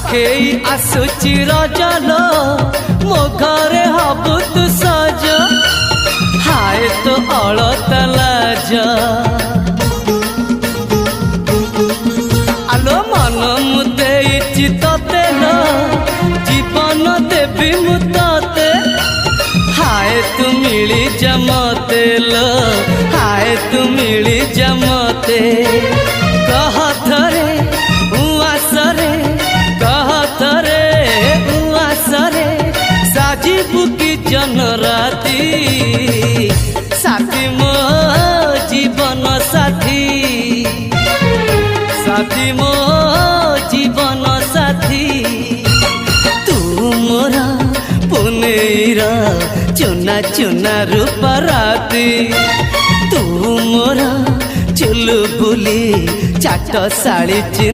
पाखेई आसुची रजलो मो घरे हबु तू सज हाय तो अलता लाज आलो मन मुदे तते लो जीवन देवी मु तते हाय तू मिली जमते लो हाय तू मिली जमते कह थरे उआसरे कह थरे उआसरे साजिबु की जन राती साथी मो जीवन साथी साथी मो जीवन साथी तू मोरा पुनेरा चुना चुना रूप राती तू मोरा चुलबुली चाट साड़ी।